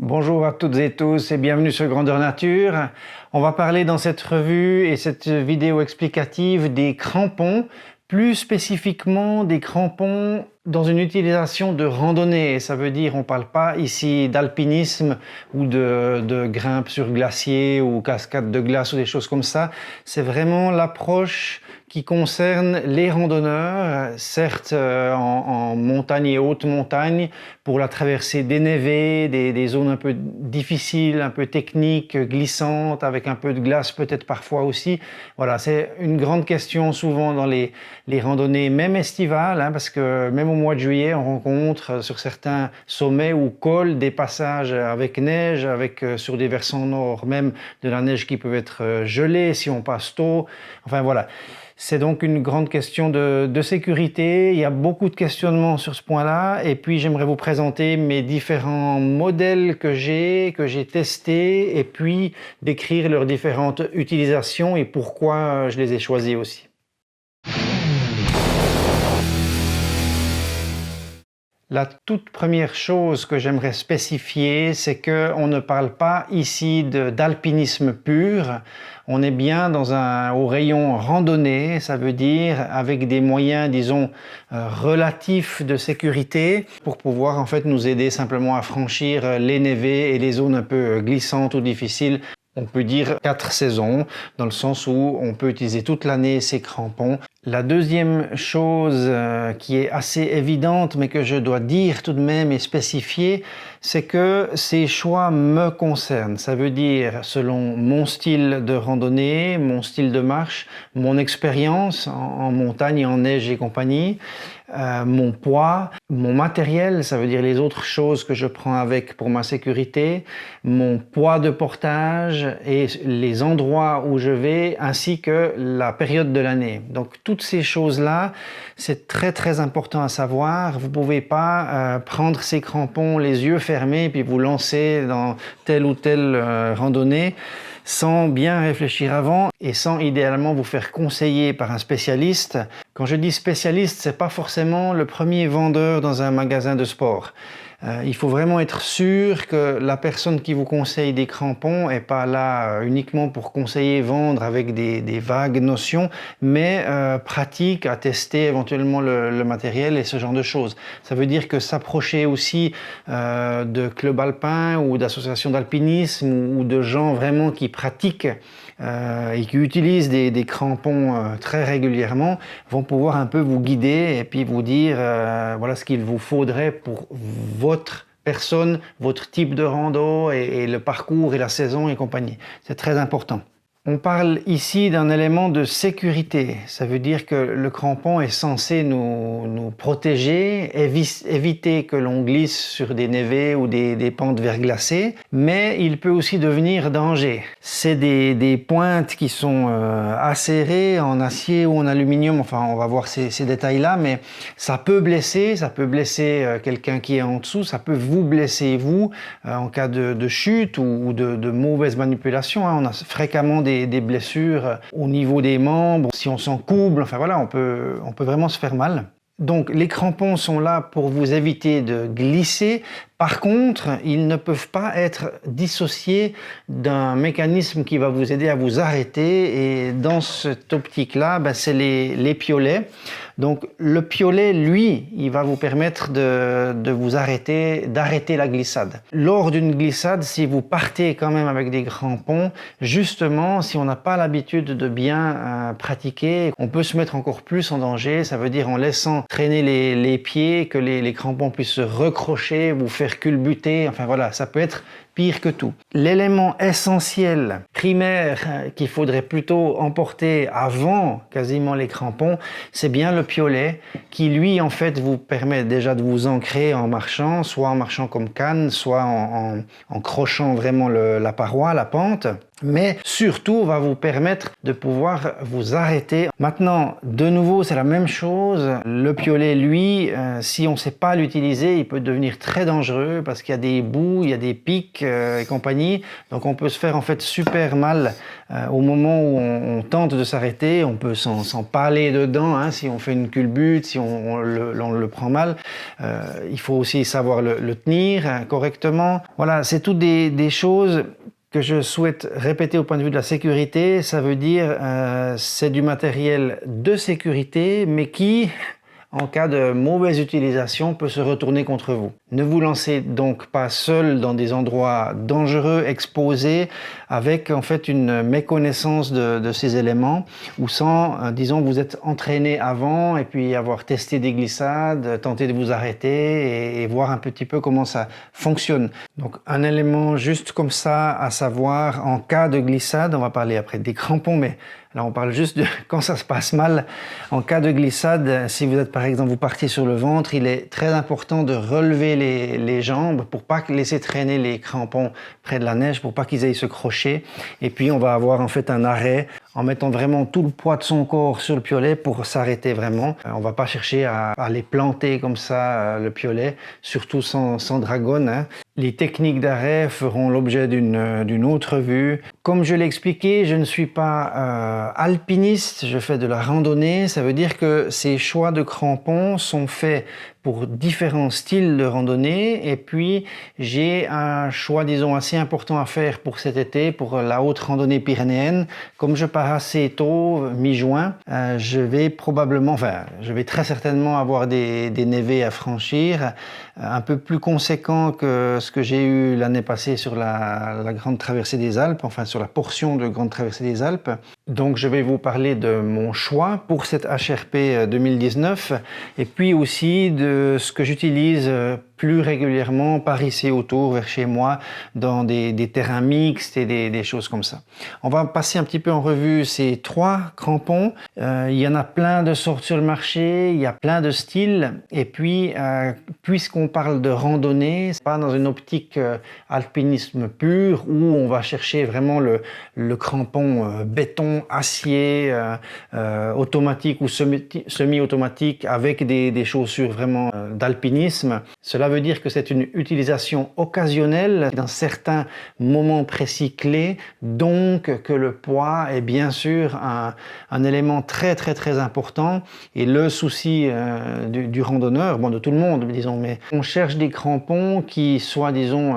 Bonjour à toutes et tous et bienvenue sur Grandeur Nature. On va parler dans cette revue et cette vidéo explicative des crampons, plus spécifiquement des crampons dans une utilisation de randonnée. Ça veut dire, on ne parle pas ici d'alpinisme ou de grimpe sur glacier ou cascade de glace ou des choses comme ça. C'est vraiment l'approche qui concerne les randonneurs, certes en montagne et haute montagne, pour la traversée dénévées, des zones un peu difficiles, un peu techniques, glissantes, avec un peu de glace peut-être parfois aussi. Voilà, c'est une grande question souvent dans les randonnées, même estivales, parce que même au mois de juillet, on rencontre sur certains sommets ou cols des passages avec neige, avec sur des versants nord même de la neige qui peut être gelée si on passe tôt. Enfin voilà. C'est donc une grande question de sécurité. Il y a beaucoup de questionnements sur ce point-là. Et puis, j'aimerais vous présenter mes différents modèles que j'ai testés et puis décrire leurs différentes utilisations et pourquoi je les ai choisis aussi. La toute première chose que j'aimerais spécifier, c'est qu'on ne parle pas ici d'alpinisme pur. On est bien au rayon randonnée, ça veut dire avec des moyens, disons, relatifs de sécurité pour pouvoir en fait nous aider simplement à franchir les névés et les zones un peu glissantes ou difficiles. On peut dire 4 saisons, dans le sens où on peut utiliser toute l'année ces crampons. La deuxième chose qui est assez évidente, mais que je dois dire tout de même et spécifier, c'est que ces choix me concernent. Ça veut dire selon mon style de randonnée, mon style de marche, mon expérience en montagne, en neige et compagnie, mon poids, mon matériel, ça veut dire les autres choses que je prends avec pour ma sécurité, mon poids de portage et les endroits où je vais, ainsi que la période de l'année. Donc toutes ces choses-là, c'est très important à savoir. Vous ne pouvez pas prendre ces crampons les yeux fermés puis vous lancer dans telle ou telle randonnée sans bien réfléchir avant et sans idéalement vous faire conseiller par un spécialiste. Quand je dis spécialiste, c'est pas forcément le premier vendeur dans un magasin de sport. Il faut vraiment être sûr que la personne qui vous conseille des crampons n'est pas là uniquement pour conseiller, vendre avec des vagues notions, mais pratique à tester éventuellement le matériel et ce genre de choses. Ça veut dire que s'approcher aussi de clubs alpins ou d'associations d'alpinisme ou de gens vraiment qui pratiquent et qui utilisent des crampons très régulièrement vont pouvoir un peu vous guider et puis vous dire voilà ce qu'il vous faudrait pour votre personne, votre type de rando et le parcours et la saison et compagnie. C'est très important. On parle ici d'un élément de sécurité. Ça veut dire que le crampon est censé nous protéger, éviter que l'on glisse sur des névés ou des pentes verglacées, mais il peut aussi devenir danger. C'est des pointes qui sont acérées en acier ou en aluminium, enfin on va voir ces détails-là, mais ça peut blesser quelqu'un qui est en dessous, ça peut vous blesser vous en cas de chute ou de mauvaise manipulation. On a fréquemment des blessures au niveau des membres, si on s'encouble, enfin voilà, on peut vraiment se faire mal. Donc les crampons sont là pour vous éviter de glisser. Par contre, ils ne peuvent pas être dissociés d'un mécanisme qui va vous aider à vous arrêter. Et dans cette optique-là, c'est les piolets. Donc le piolet, lui, il va vous permettre de vous d'arrêter la glissade. Lors d'une glissade, si vous partez quand même avec des crampons, justement, si on n'a pas l'habitude de bien pratiquer, on peut se mettre encore plus en danger. Ça veut dire en laissant traîner les pieds, que les crampons puissent se recrocher, vous faire culbuter, enfin voilà, ça peut être pire que tout. L'élément essentiel, primaire, qu'il faudrait plutôt emporter avant quasiment les crampons, c'est bien le piolet qui lui en fait vous permet déjà de vous ancrer en marchant, soit en marchant comme canne, soit en crochant vraiment la paroi, la pente, mais surtout va vous permettre de pouvoir vous arrêter. Maintenant, de nouveau, c'est la même chose. Le piolet, lui, si on ne sait pas l'utiliser, il peut devenir très dangereux parce qu'il y a des bouts, il y a des pics, et compagnie. Donc on peut se faire en fait super mal au moment où on tente de s'arrêter. On peut s'en paler dedans hein, si on fait une culbute, si on le prend mal. Il faut aussi savoir le tenir hein, correctement. Voilà, c'est toutes des choses que je souhaite répéter au point de vue de la sécurité. Ça veut dire c'est du matériel de sécurité, mais qui, en cas de mauvaise utilisation, peut se retourner contre vous. Ne vous lancez donc pas seul dans des endroits dangereux, exposés, avec en fait une méconnaissance de ces éléments, ou sans, disons, vous êtes entraîné avant et puis avoir testé des glissades, tenter de vous arrêter et voir un petit peu comment ça fonctionne. Donc un élément juste comme ça à savoir en cas de glissade, on va parler après des crampons, mais là on parle juste de quand ça se passe mal. En cas de glissade, si vous êtes par exemple, vous partez sur le ventre, il est très important de relever les jambes pour pas laisser traîner les crampons près de la neige, pour pas qu'ils aillent se crocher. Et puis on va avoir en fait un arrêt en mettant vraiment tout le poids de son corps sur le piolet pour s'arrêter vraiment. On va pas chercher à les planter comme ça, le piolet, surtout sans dragonne. Hein. Les techniques d'arrêt feront l'objet d'une autre vue. Comme je l'ai expliqué, je ne suis pas alpiniste, je fais de la randonnée. Ça veut dire que ces choix de crampons sont faits pour différents styles de randonnée et puis j'ai un choix disons assez important à faire pour cet été, pour la haute randonnée pyrénéenne. Comme je pars assez tôt, mi-juin, je vais très certainement avoir des névés à franchir, un peu plus conséquents que ce que j'ai eu l'année passée sur la grande traversée des Alpes, enfin sur la portion de grande traversée des Alpes. Donc je vais vous parler de mon choix pour cette HRP 2019 et puis aussi de ce que j'utilise plus régulièrement par ici autour, vers chez moi, dans des terrains mixtes et des choses comme ça. On va passer un petit peu en revue ces 3 crampons. Il y en a plein de sortes sur le marché, il y a plein de styles. Et puis, puisqu'on parle de randonnée, c'est pas dans une optique alpinisme pur où on va chercher vraiment le crampon béton, acier, automatique ou semi-automatique avec des chaussures vraiment d'alpinisme. Cela veut dire que c'est une utilisation occasionnelle dans certains moments précis clés, donc que le poids est bien sûr un élément très important et le souci du randonneur, bon de tout le monde disons, mais on cherche des crampons qui soient disons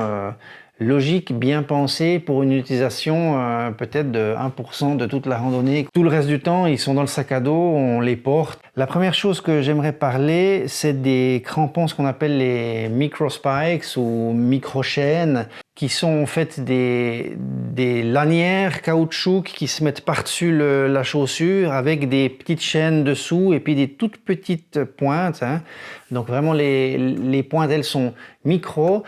logique, bien pensé pour une utilisation peut-être de 1% de toute la randonnée. Tout le reste du temps, ils sont dans le sac à dos, on les porte. La première chose que j'aimerais parler, c'est des crampons, ce qu'on appelle les micro-spikes ou micro-chaînes, qui sont en fait des lanières caoutchouc qui se mettent par-dessus la chaussure avec des petites chaînes dessous et puis des toutes petites pointes. Hein. Donc vraiment, les pointes, elles sont micro.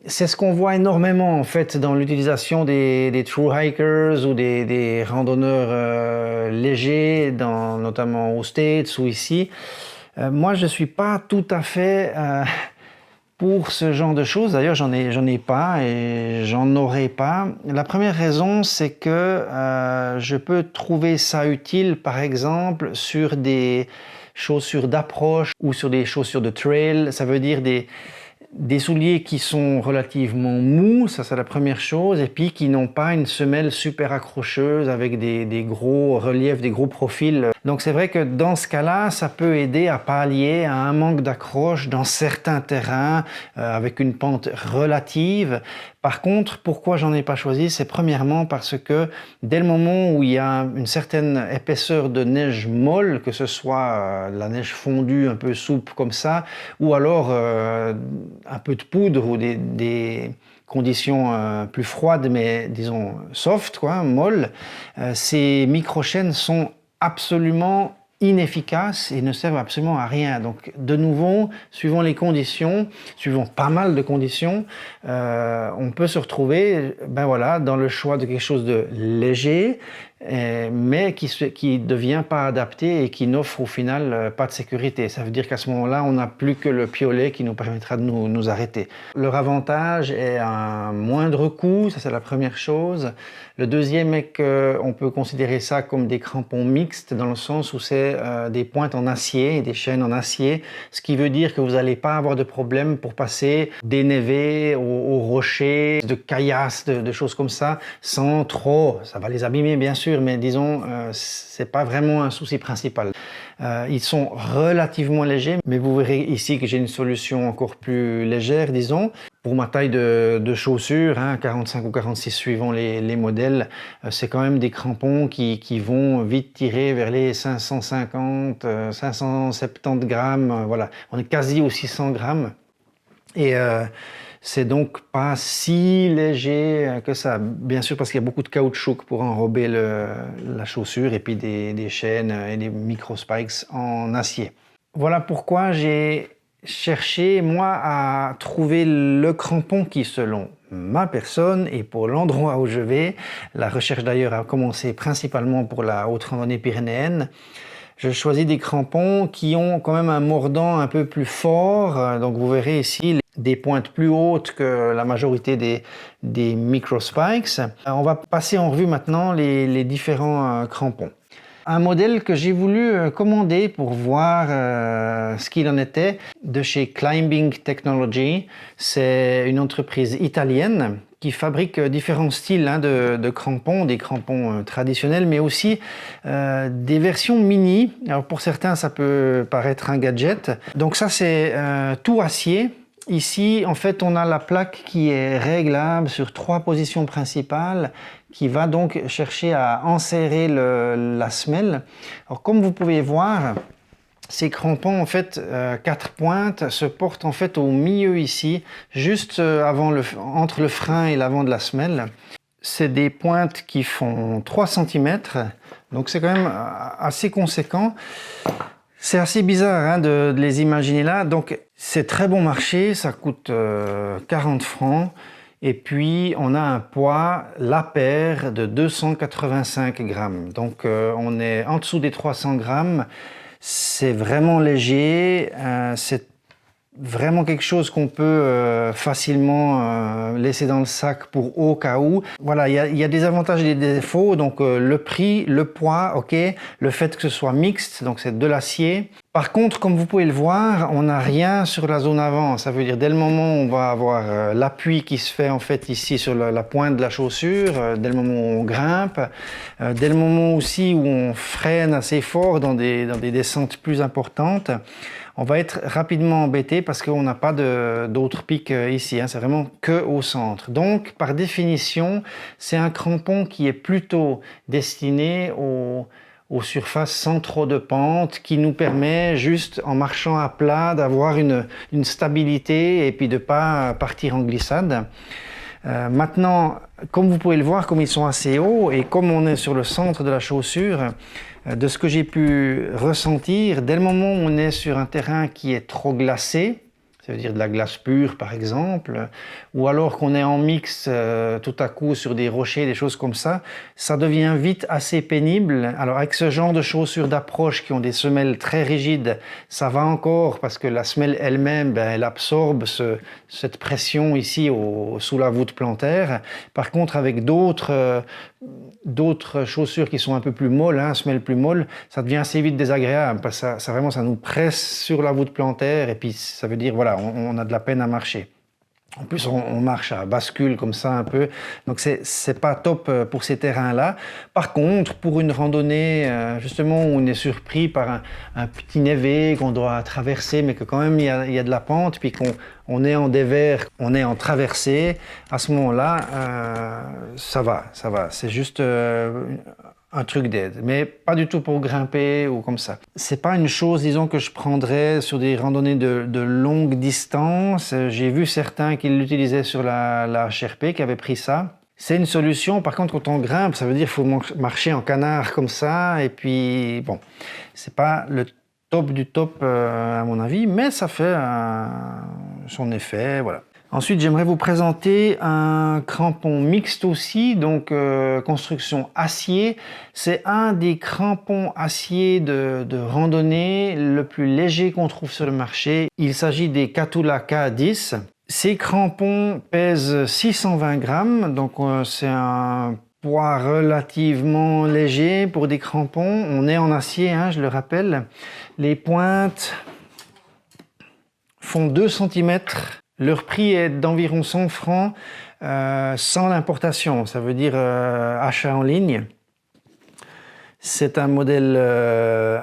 C'est ce qu'on voit énormément en fait dans l'utilisation des true hikers ou des randonneurs légers, notamment aux States ou ici. Moi, je suis pas tout à fait pour ce genre de choses. D'ailleurs, j'en ai pas et j'en aurai pas. La première raison, c'est que je peux trouver ça utile, par exemple, sur des chaussures d'approche ou sur des chaussures de trail. Ça veut dire des souliers qui sont relativement mous, ça c'est la première chose, et puis qui n'ont pas une semelle super accrocheuse avec des gros reliefs, des gros profils. Donc c'est vrai que dans ce cas-là, ça peut aider à pallier à un manque d'accroche dans certains terrains avec une pente relative. Par contre, pourquoi j'en ai pas choisi? C'est premièrement parce que dès le moment où il y a une certaine épaisseur de neige molle, que ce soit la neige fondue un peu souple comme ça, ou alors un peu de poudre ou des conditions plus froides mais disons soft, quoi, molles, ces microchaînes sont absolument inefficaces et ne servent absolument à rien. Donc de nouveau, suivant les conditions, suivant pas mal de conditions, on peut se retrouver dans le choix de quelque chose de léger, mais qui ne devient pas adapté et qui n'offre au final pas de sécurité. Ça veut dire qu'à ce moment-là, on n'a plus que le piolet qui nous permettra de nous arrêter. Leur avantage est un moindre coût, ça c'est la première chose. Le deuxième est qu'on peut considérer ça comme des crampons mixtes dans le sens où c'est des pointes en acier et des chaînes en acier, ce qui veut dire que vous n'allez pas avoir de problème pour passer des névés aux rochers, de caillasses, de choses comme ça, sans trop. Ça va les abîmer bien sûr, mais disons, c'est pas vraiment un souci principal. Ils sont relativement légers, mais vous verrez ici que j'ai une solution encore plus légère, disons. Pour ma taille de chaussures, 45 ou 46 suivant les modèles, c'est quand même des crampons qui vont vite tirer vers les 550, 570 grammes. Voilà, on est quasi aux 600 grammes. Et c'est donc pas si léger que ça. Bien sûr, parce qu'il y a beaucoup de caoutchouc pour enrober la chaussure et puis des chaînes et des micro-spikes en acier. Voilà pourquoi j'ai cherché, moi, à trouver le crampon qui, selon ma personne et pour l'endroit où je vais, la recherche d'ailleurs a commencé principalement pour la haute randonnée pyrénéenne, je choisis des crampons qui ont quand même un mordant un peu plus fort. Donc vous verrez ici des pointes plus hautes que la majorité des micro-spikes. On va passer en revue maintenant les différents crampons. Un modèle que j'ai voulu commander pour voir ce qu'il en était de chez Climbing Technology. C'est une entreprise italienne qui fabrique différents styles de crampons, des crampons traditionnels, mais aussi des versions mini. Alors pour certains, ça peut paraître un gadget. Donc ça, c'est tout acier. Ici, en fait, on a la plaque qui est réglable sur 3 positions principales, qui va donc chercher à enserrer la semelle. Alors, comme vous pouvez voir, ces crampons, en fait, 4 pointes, se portent en fait au milieu ici, juste entre le frein et l'avant de la semelle. C'est des pointes qui font 3 cm, donc c'est quand même assez conséquent. C'est assez bizarre de les imaginer là, donc c'est très bon marché, ça coûte 40 francs et puis on a un poids, la paire, de 285 grammes. Donc on est en dessous des 300 grammes, c'est vraiment léger, c'est vraiment quelque chose qu'on peut facilement laisser dans le sac pour au cas où. Voilà, il y a des avantages et des défauts, donc le prix, le poids, ok, le fait que ce soit mixte, donc c'est de l'acier. Par contre, comme vous pouvez le voir, on n'a rien sur la zone avant. Ça veut dire dès le moment où on va avoir l'appui qui se fait en fait ici sur la pointe de la chaussure, dès le moment où on grimpe, dès le moment aussi où on freine assez fort dans des descentes plus importantes, on va être rapidement embêté parce qu'on n'a pas d'autres pics ici, c'est vraiment que au centre. Donc, par définition, c'est un crampon qui est plutôt destiné aux surfaces sans trop de pente, qui nous permet juste en marchant à plat d'avoir une stabilité et puis de ne pas partir en glissade. Maintenant, comme vous pouvez le voir, comme ils sont assez hauts et comme on est sur le centre de la chaussure, de ce que j'ai pu ressentir, dès le moment où on est sur un terrain qui est trop glacé, ça veut dire de la glace pure par exemple, ou alors qu'on est en mix tout à coup sur des rochers, des choses comme ça devient vite assez pénible. Alors avec ce genre de chaussures d'approche qui ont des semelles très rigides, ça va encore parce que la semelle elle-même, elle absorbe cette pression ici sous la voûte plantaire. Par contre avec d'autres chaussures qui sont un peu plus molles, semelles plus molles, ça devient assez vite désagréable parce que ça nous presse sur la voûte plantaire et puis ça veut dire voilà, on a de la peine à marcher. En plus, on marche à bascule comme ça un peu, donc c'est pas top pour ces terrains-là. Par contre, pour une randonnée justement où on est surpris par un petit névé qu'on doit traverser, mais que quand même il y a de la pente, puis qu'on est en dévers, on est en traversée, à ce moment-là, ça va. C'est juste un truc d'aide, mais pas du tout pour grimper ou comme ça. C'est pas une chose, disons, que je prendrais sur des randonnées de longue distance. J'ai vu certains qui l'utilisaient sur la HRP, qui avaient pris ça. C'est une solution, par contre, quand on grimpe, ça veut dire qu'il faut marcher en canard comme ça, et puis, bon, c'est pas le top du top, à mon avis, mais ça fait son effet, voilà. Ensuite, j'aimerais vous présenter un crampon mixte aussi, donc construction acier. C'est un des crampons acier de randonnée le plus léger qu'on trouve sur le marché. Il s'agit des Kahtoola K10. Ces crampons pèsent 620 grammes, donc c'est un poids relativement léger pour des crampons. On est en acier, hein, je le rappelle. Les pointes font 2 cm. Leur prix est d'environ 100 francs sans l'importation, ça veut dire achat en ligne. C'est un modèle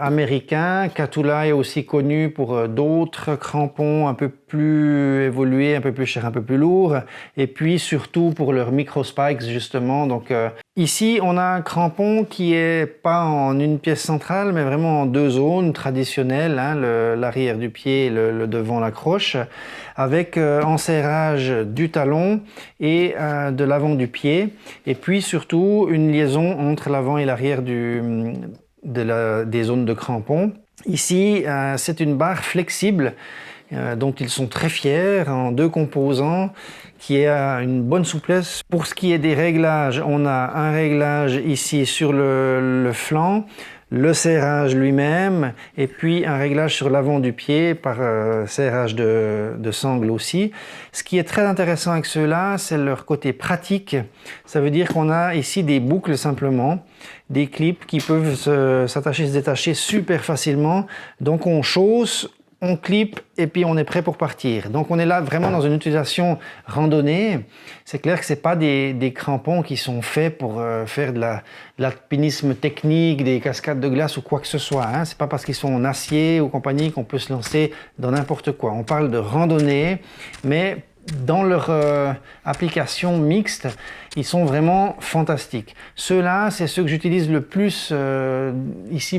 américain. Kahtoola est aussi connu pour d'autres crampons un peu plus évolués, un peu plus chers, un peu plus lourds. Et puis surtout pour leurs micro-spikes justement. Donc ici on a un crampon qui est pas en une pièce centrale mais vraiment en 2 zones traditionnelles, hein, l'arrière du pied et le devant l'accroche, avec enserrage du talon et de l'avant du pied. Et puis surtout une liaison entre l'avant et l'arrière des zones de crampons. Ici, c'est une barre flexible dont ils sont très fiers, en 2 composants, qui a une bonne souplesse. Pour ce qui est des réglages, on a un réglage ici sur le flanc, le serrage lui-même, et puis un réglage sur l'avant du pied par serrage de sangle aussi. Ce qui est très intéressant avec ceux-là, c'est leur côté pratique. Ça veut dire qu'on a ici des boucles simplement, des clips qui peuvent s'attacher, se détacher super facilement. Donc on chausse, on clip et puis on est prêt pour partir. Donc on est là vraiment dans une utilisation randonnée. C'est clair que ce n'est pas des crampons qui sont faits pour faire de l'alpinisme technique, des cascades de glace ou quoi que ce soit. Hein. Ce n'est pas parce qu'ils sont en acier ou compagnie qu'on peut se lancer dans n'importe quoi. On parle de randonnée, mais dans leur application mixte, ils sont vraiment fantastiques. Ceux-là, c'est ceux que j'utilise le plus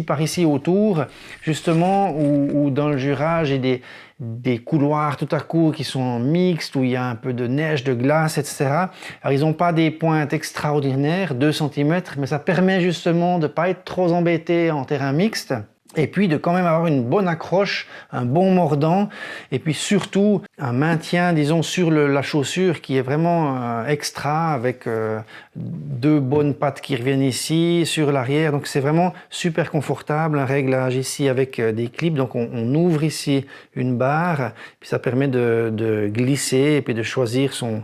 par ici autour, justement, où dans le Jura, j'ai des couloirs tout à coup qui sont mixtes, où il y a un peu de neige, de glace, etc. Alors, ils n'ont pas des pointes extraordinaires, 2 cm, mais ça permet justement de ne pas être trop embêté en terrain mixte. Et puis de quand même avoir une bonne accroche, un bon mordant, et puis surtout un maintien, disons, sur la chaussure qui est vraiment extra, avec 2 bonnes pattes qui reviennent ici, sur l'arrière. Donc c'est vraiment super confortable, un réglage ici avec des clips. Donc on ouvre ici une barre, puis ça permet de glisser et puis de choisir son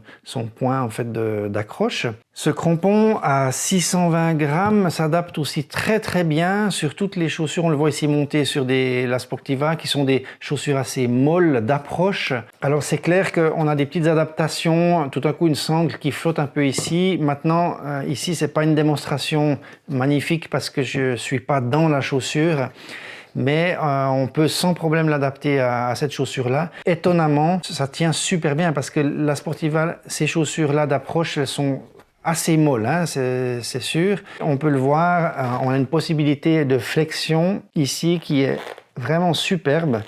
point en fait d'accroche. Ce crampon à 620 grammes s'adapte aussi très très bien sur toutes les chaussures. On le voit ici monté sur la Sportiva, qui sont des chaussures assez molles d'approche. Alors c'est clair qu'on a des petites adaptations, tout à coup une sangle qui flotte un peu ici. Maintenant, ici c'est pas une démonstration magnifique parce que je suis pas dans la chaussure. Mais on peut sans problème l'adapter à cette chaussure-là. Étonnamment, ça tient super bien parce que la Sportiva, ces chaussures-là d'approche, elles sont assez molle, hein, c'est sûr. On peut le voir, on a une possibilité de flexion ici qui est vraiment superbe.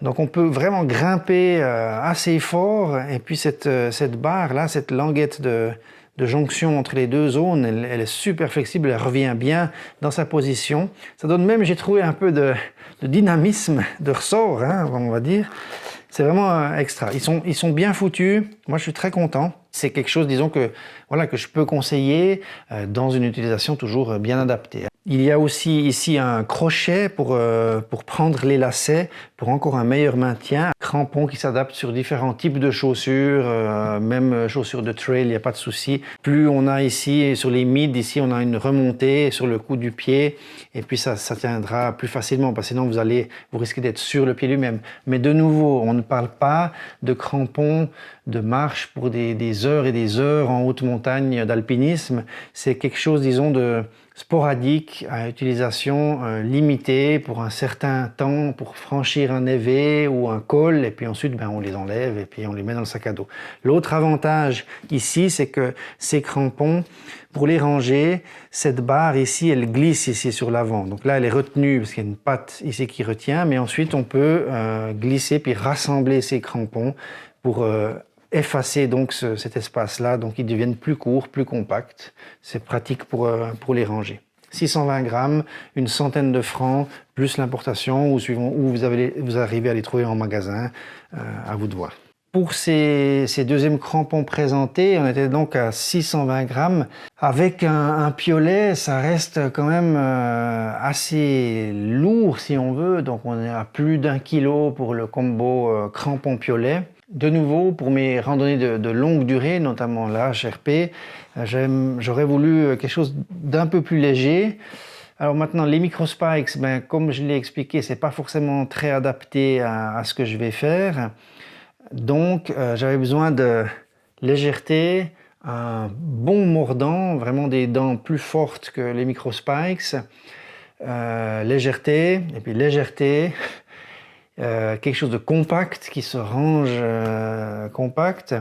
Donc on peut vraiment grimper assez fort, et puis cette barre là, cette languette de jonction entre les 2 zones, elle est super flexible, elle revient bien dans sa position. Ça donne même, j'ai trouvé, un peu de dynamisme, de ressort, hein, on va dire. C'est vraiment extra. Ils sont bien foutus. Moi, je suis très content. C'est quelque chose, disons, que je peux conseiller dans une utilisation toujours bien adaptée. Il y a aussi ici un crochet pour prendre les lacets, pour encore un meilleur maintien. Un crampon qui s'adapte sur différents types de chaussures, même chaussures de trail, il n'y a pas de souci. Plus on a ici, sur les mids, ici on a une remontée sur le cou du pied, et puis ça tiendra plus facilement, parce que sinon vous risquez d'être sur le pied lui-même. Mais de nouveau, on ne parle pas de crampons de marche pour des heures et des heures en haute montagne d'alpinisme. C'est quelque chose, disons, de sporadique, à utilisation limitée pour un certain temps, pour franchir un évé ou un col, et puis ensuite on les enlève et puis on les met dans le sac à dos. L'autre avantage ici, c'est que ces crampons, pour les ranger, cette barre ici, elle glisse ici sur l'avant. Donc là, elle est retenue parce qu'il y a une patte ici qui retient, mais ensuite on peut glisser puis rassembler ces crampons pour effacer donc cet espace-là, donc ils deviennent plus courts, plus compacts. C'est pratique pour les ranger. 620 grammes, une centaine de francs, plus l'importation, ou suivant où vous arrivez à les trouver en magasin, à vous de voir. Pour ces deuxièmes crampons présentés, on était donc à 620 grammes. Avec un piolet, ça reste quand même assez lourd si on veut. Donc on est à plus d'1 kilo pour le combo crampon-piolet. De nouveau, pour mes randonnées de longue durée, notamment la HRP, j'aurais voulu quelque chose d'un peu plus léger. Alors maintenant, les microspikes, comme je l'ai expliqué, c'est pas forcément très adapté à ce que je vais faire. Donc, j'avais besoin de légèreté, un bon mordant, vraiment des dents plus fortes que les microspikes, légèreté, et puis légèreté, quelque chose de compact qui se range compact.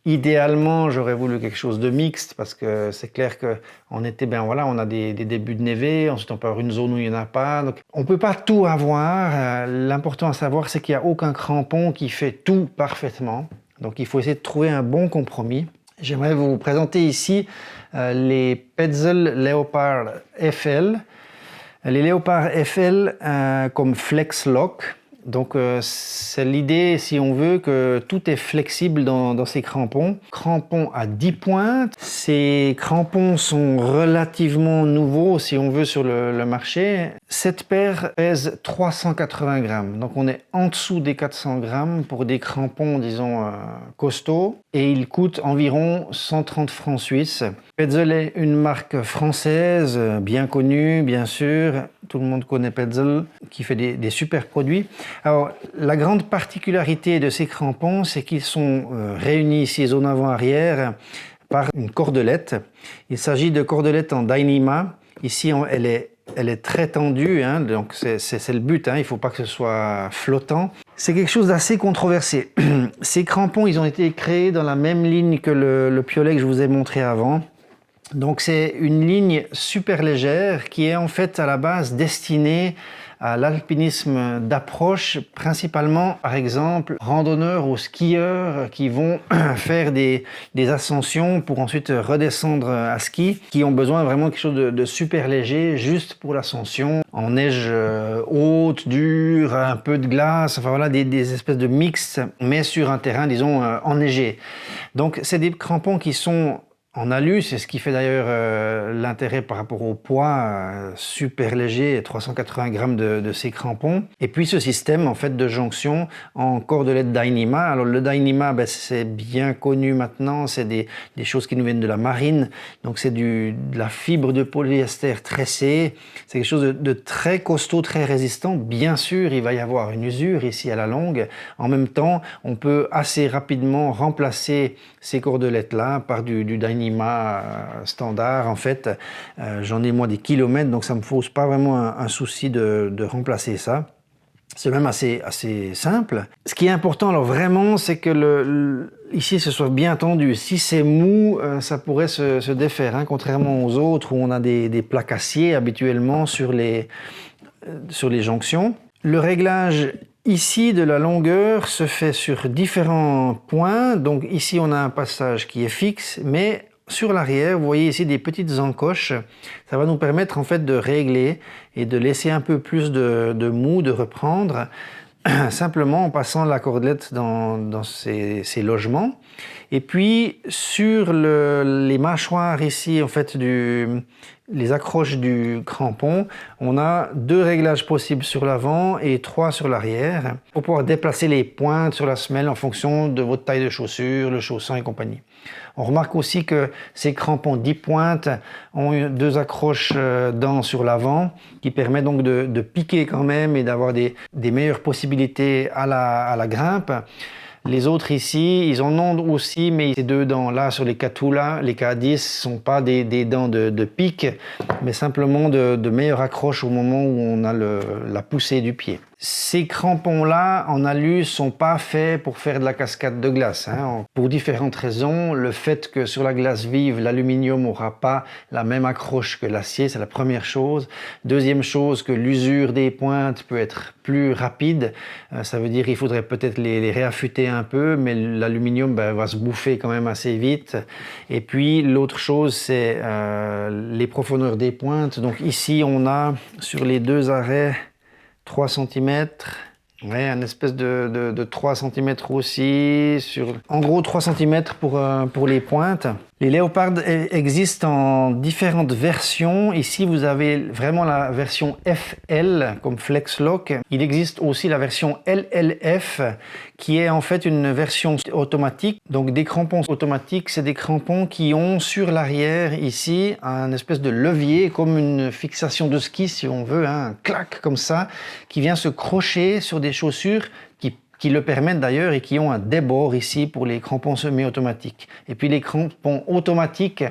Idéalement, j'aurais voulu quelque chose de mixte parce que c'est clair qu'en été, on a des débuts de névé, ensuite on peut avoir une zone où il n'y en a pas. Donc, on ne peut pas tout avoir. L'important à savoir, c'est qu'il n'y a aucun crampon qui fait tout parfaitement. Donc il faut essayer de trouver un bon compromis. J'aimerais vous présenter ici les Petzl Leopard FL. Les Leopard FL comme Flex Lock. Donc c'est l'idée, si on veut, que tout est flexible dans ces crampons. Crampons à 10 pointes. Ces crampons sont relativement nouveaux, si on veut, sur le marché. Cette paire pèse 380 grammes. Donc on est en dessous des 400 grammes pour des crampons, disons, costauds. Et ils coûtent environ 130 francs suisses. Petzl est une marque française, bien connue, bien sûr. Tout le monde connaît Petzl, qui fait des super produits. Alors, la grande particularité de ces crampons, c'est qu'ils sont réunis ici, zone avant-arrière, par une cordelette. Il s'agit de cordelettes en Dyneema. Ici, elle est très tendue, hein, donc c'est le but, hein, il ne faut pas que ce soit flottant. C'est quelque chose d'assez controversé. Ces crampons, ils ont été créés dans la même ligne que le piolet que je vous ai montré avant. Donc c'est une ligne super légère qui est en fait à la base destinée à l'alpinisme d'approche, principalement par exemple randonneurs ou skieurs qui vont faire des ascensions pour ensuite redescendre à ski, qui ont besoin vraiment de quelque chose de super léger juste pour l'ascension, en neige haute, dure, un peu de glace, enfin voilà des espèces de mix, mais sur un terrain disons enneigé. Donc c'est des crampons qui sont en alu, c'est ce qui fait d'ailleurs l'intérêt par rapport au poids super léger, 380 grammes de ces crampons. Et puis ce système en fait de jonction en cordelette Dyneema. Alors le Dyneema, c'est bien connu maintenant, c'est des choses qui nous viennent de la marine. Donc c'est de la fibre de polyester tressée. C'est quelque chose de très costaud, très résistant. Bien sûr, il va y avoir une usure ici à la longue. En même temps, on peut assez rapidement remplacer ces cordelettes-là par du Dyneema standard. En fait, j'en ai moi des kilomètres, donc ça me pose pas vraiment un souci de remplacer ça. C'est même assez simple. Ce qui est important, alors vraiment, c'est que ici, ce soit bien tendu. Si c'est mou, ça pourrait se défaire, hein, contrairement aux autres où on a des plaques acier habituellement sur les jonctions. Le réglage ici de la longueur se fait sur différents points. Donc ici, on a un passage qui est fixe, mais sur l'arrière, vous voyez ici des petites encoches. Ça va nous permettre en fait de régler et de laisser un peu plus de mou, de reprendre, simplement en passant la cordelette dans ces logements. Et puis sur les mâchoires ici, en fait, les accroches du crampon, on a 2 réglages possibles sur l'avant et 3 sur l'arrière pour pouvoir déplacer les pointes sur la semelle en fonction de votre taille de chaussure, le chausson et compagnie. On remarque aussi que ces crampons 10 pointes ont 2 accroches dents sur l'avant qui permettent donc de piquer quand même et d'avoir des meilleures possibilités à la grimpe. Les autres ici, ils en ont aussi, mais ces 2 dents-là sur les Catula, les K10, ne sont pas des dents de pique, mais simplement de meilleures accroches au moment où on a la poussée du pied. Ces crampons-là, en alu, sont pas faits pour faire de la cascade de glace, hein. Pour différentes raisons. Le fait que sur la glace vive, l'aluminium n'aura pas la même accroche que l'acier, c'est la première chose. Deuxième chose, que l'usure des pointes peut être plus rapide. Ça veut dire qu'il faudrait peut-être les réaffûter un peu, mais l'aluminium va se bouffer quand même assez vite. Et puis l'autre chose, c'est les profondeurs des pointes. Donc ici, on a sur les 2 arrêts 3 cm, Ouais, un espèce de 3 cm aussi, en gros 3 cm pour les pointes. Les Léopard existent en différentes versions. Ici, vous avez vraiment la version FL, comme Flex Lock. Il existe aussi la version LLF, qui est en fait une version automatique. Donc des crampons automatiques, c'est des crampons qui ont sur l'arrière, ici, un espèce de levier, comme une fixation de ski, si on veut, hein, un clac comme ça, qui vient se crocher sur des chaussures qui le permettent d'ailleurs et qui ont un débord ici pour les crampons semi-automatiques. Et puis les crampons automatiques,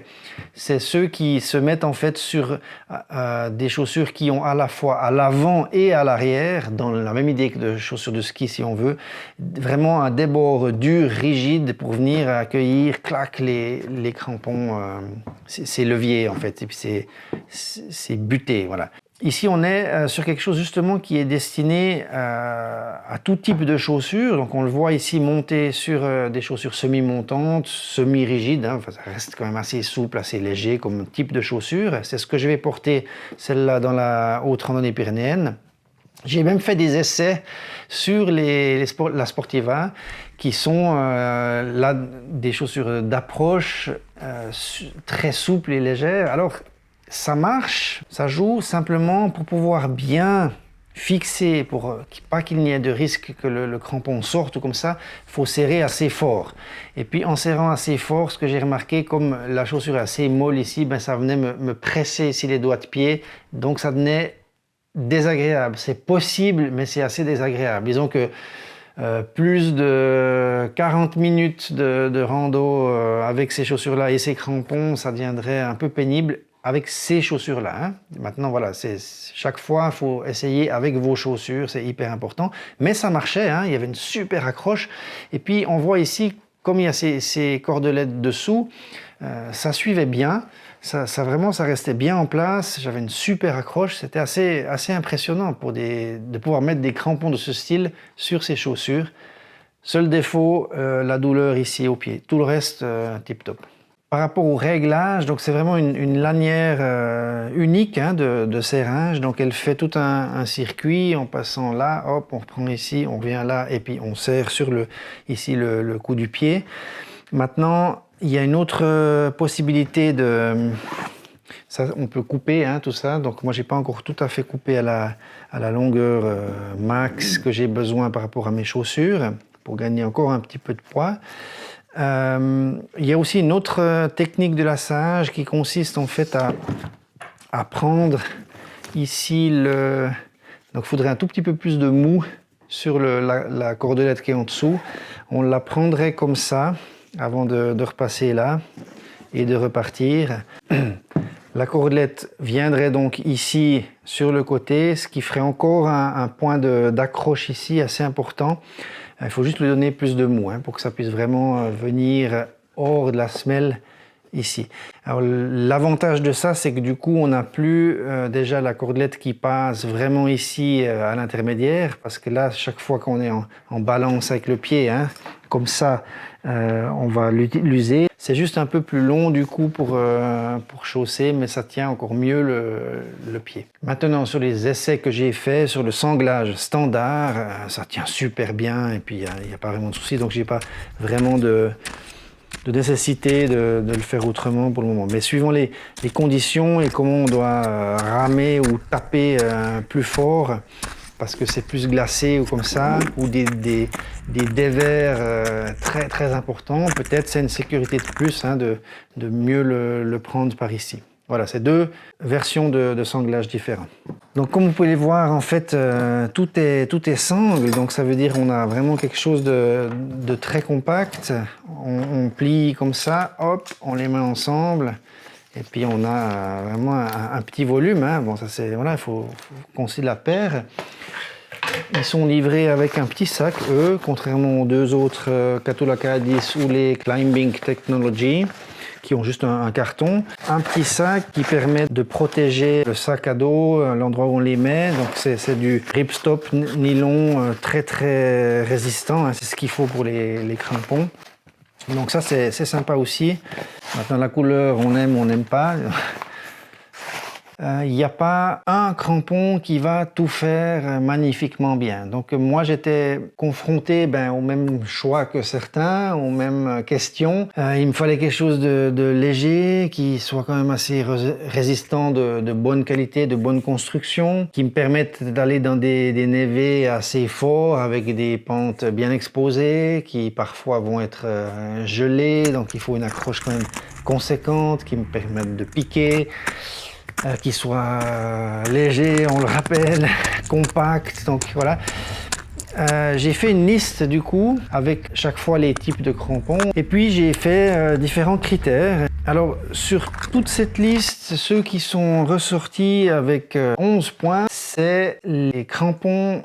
c'est ceux qui se mettent en fait sur des chaussures qui ont à la fois à l'avant et à l'arrière, dans la même idée que de chaussures de ski si on veut, vraiment un débord dur, rigide pour venir accueillir, clac, les crampons, ces leviers en fait, et puis c'est buté, voilà. Ici, on est sur quelque chose justement qui est destiné à tout type de chaussures. Donc, on le voit ici monter sur des chaussures semi-montantes, semi-rigides. Hein. Enfin, ça reste quand même assez souple, assez léger comme type de chaussure. C'est ce que je vais porter, celle-là, dans la haute randonnée pyrénéenne. J'ai même fait des essais sur la Sportiva, qui sont là des chaussures d'approche très souples et légères. Alors, ça marche, ça joue simplement pour pouvoir bien fixer, pour pas qu'il n'y ait de risque que le crampon sorte ou comme ça, il faut serrer assez fort. Et puis en serrant assez fort, ce que j'ai remarqué, comme la chaussure est assez molle ici, ben, ça venait me presser ici les doigts de pied, donc ça devenait désagréable. C'est possible, mais c'est assez désagréable. Disons que plus de 40 minutes de rando avec ces chaussures-là et ces crampons, ça deviendrait un peu pénible avec ces chaussures-là. Hein. Maintenant, voilà, chaque fois, il faut essayer avec vos chaussures, c'est hyper important. Mais ça marchait, hein, il y avait une super accroche. Et puis, on voit ici, comme il y a ces cordelettes dessous, ça suivait bien. Ça restait bien en place. J'avais une super accroche. C'était assez impressionnant de pouvoir mettre des crampons de ce style sur ces chaussures. Seul défaut, la douleur ici au pied. Tout le reste, tip-top. Par rapport au réglage, donc c'est vraiment une lanière unique hein, de serrage. Donc elle fait tout un circuit en passant là, hop, on reprend ici, on vient là et puis on serre sur ici le cou du pied. Maintenant, il y a une autre possibilité ça, on peut couper hein, tout ça. Donc moi, j'ai pas encore tout à fait coupé à la longueur max que j'ai besoin par rapport à mes chaussures pour gagner encore un petit peu de poids. Il y a aussi une autre technique de lassage qui consiste en fait à prendre ici donc il faudrait un tout petit peu plus de mou sur la cordelette qui est en dessous. On la prendrait comme ça avant de repasser là et de repartir. La cordelette viendrait donc ici sur le côté, ce qui ferait encore un point d'accroche ici assez important. Il faut juste lui donner plus de mou hein, pour que ça puisse vraiment venir hors de la semelle ici. Alors l'avantage de ça, c'est que du coup, on n'a plus déjà la cordelette qui passe vraiment ici à l'intermédiaire, parce que là, chaque fois qu'on est en balance avec le pied, hein, comme ça, on va l'user. C'est juste un peu plus long du coup pour chausser, mais ça tient encore mieux le pied. Maintenant, sur les essais que j'ai faits, sur le sanglage standard, ça tient super bien et puis il n'y a pas vraiment de souci, donc j'ai pas vraiment de nécessité de le faire autrement pour le moment. Mais suivant les conditions et comment on doit ramer ou taper plus fort, parce que c'est plus glacé ou comme ça, ou des dévers très très importants, peut-être c'est une sécurité de plus hein, de mieux le prendre par ici. Voilà, c'est deux versions de sanglage différents. Donc comme vous pouvez le voir, en fait, tout est sangle, donc ça veut dire qu'on a vraiment quelque chose de très compact. On plie comme ça, hop, on les met ensemble, et puis on a vraiment un petit volume. Hein. Bon, ça c'est voilà, il faut qu'on la paire. Ils sont livrés avec un petit sac, eux, contrairement aux deux autres Katholaka 10 ou les Climbing Technology, qui ont juste un carton. Un petit sac qui permet de protéger le sac à dos, l'endroit où on les met. Donc c'est du ripstop nylon très très résistant, hein. C'est ce qu'il faut pour les crampons. Donc ça c'est sympa aussi. Maintenant la couleur, on aime pas. il n'y a pas un crampon qui va tout faire magnifiquement bien. Donc moi j'étais confronté au même choix que certains, aux mêmes questions. Il me fallait quelque chose de léger, qui soit quand même assez résistant, de bonne qualité, de bonne construction, qui me permette d'aller dans des névés assez forts avec des pentes bien exposées, qui parfois vont être gelées, donc il faut une accroche quand même conséquente, qui me permette de piquer, qui soit léger, on le rappelle, compact, donc voilà. J'ai fait une liste du coup avec chaque fois les types de crampons et puis j'ai fait différents critères. Alors sur toute cette liste, ceux qui sont ressortis avec 11 points, c'est les crampons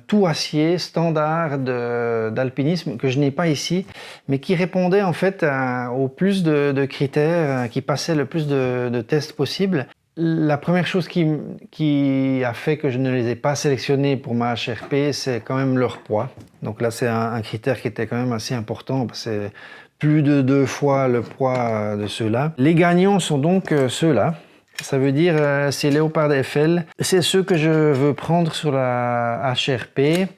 tout acier standard d'alpinisme que je n'ai pas ici, mais qui répondaient en fait au plus de critères, qui passaient le plus de tests possibles. La première chose qui a fait que je ne les ai pas sélectionnés pour ma HRP, c'est quand même leur poids. Donc là, c'est un critère qui était quand même assez important, parce que c'est plus de 2 fois le poids de ceux-là. Les gagnants sont donc ceux-là. Ça veut dire c'est Léopard FL. C'est ceux que je veux prendre sur la HRP.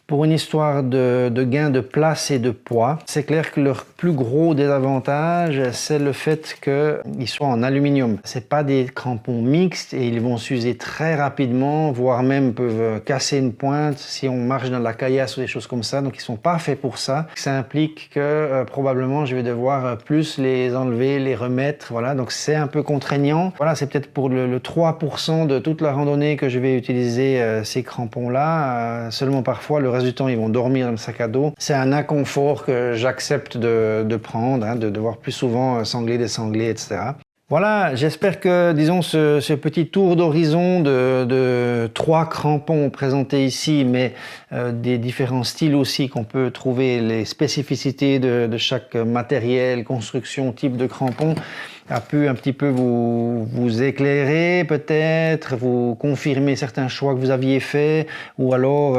Pour une histoire de gain de place et de poids. C'est clair que leur plus gros désavantage, c'est le fait qu'ils soient en aluminium. C'est pas des crampons mixtes et ils vont s'user très rapidement, voire même peuvent casser une pointe si on marche dans la caillasse ou des choses comme ça. Donc ils sont pas faits pour ça. Ça implique que probablement je vais devoir plus les enlever, les remettre. Voilà, donc c'est un peu contraignant. Voilà, c'est peut-être pour le 3% de toute la randonnée que je vais utiliser ces crampons-là. Seulement parfois le reste du temps ils vont dormir dans le sac à dos. C'est un inconfort que j'accepte de prendre, de devoir plus souvent sangler, désangler, etc. Voilà, j'espère que, disons, ce petit tour d'horizon de 3 crampons présentés ici, mais des différents styles aussi qu'on peut trouver, les spécificités de chaque matériel, construction, type de crampon, a pu un petit peu vous éclairer peut-être, vous confirmer certains choix que vous aviez faits, ou alors,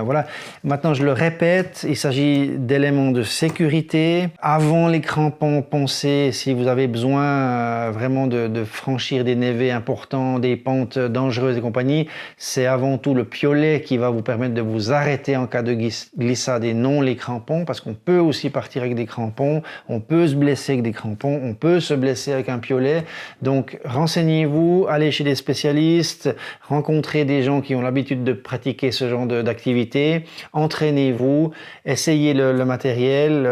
voilà. Maintenant, je le répète, il s'agit d'éléments de sécurité. Avant les crampons, pensez, si vous avez besoin vraiment de franchir des névés importants, des pentes dangereuses et compagnie, c'est avant tout le piolet qui va vous permettre de vous arrêter en cas de glissade et non les crampons, parce qu'on peut aussi partir avec des crampons, on peut se blesser avec des crampons, on peut se blesser avec un piolet. Donc renseignez-vous, allez chez des spécialistes, rencontrez des gens qui ont l'habitude de pratiquer ce genre d'activité, entraînez-vous, essayez le matériel,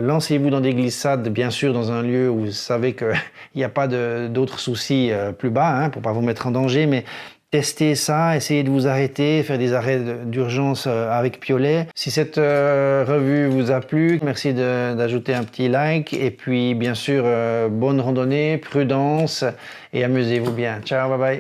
lancez-vous dans des glissades, bien sûr dans un lieu où vous savez qu'il n'y a pas d'autres soucis plus bas, pour pas vous mettre en danger, mais testez ça, essayez de vous arrêter, faire des arrêts d'urgence avec piolet. Si cette revue vous a plu, merci d'ajouter un petit like. Et puis, bien sûr, bonne randonnée, prudence et amusez-vous bien. Ciao, bye bye.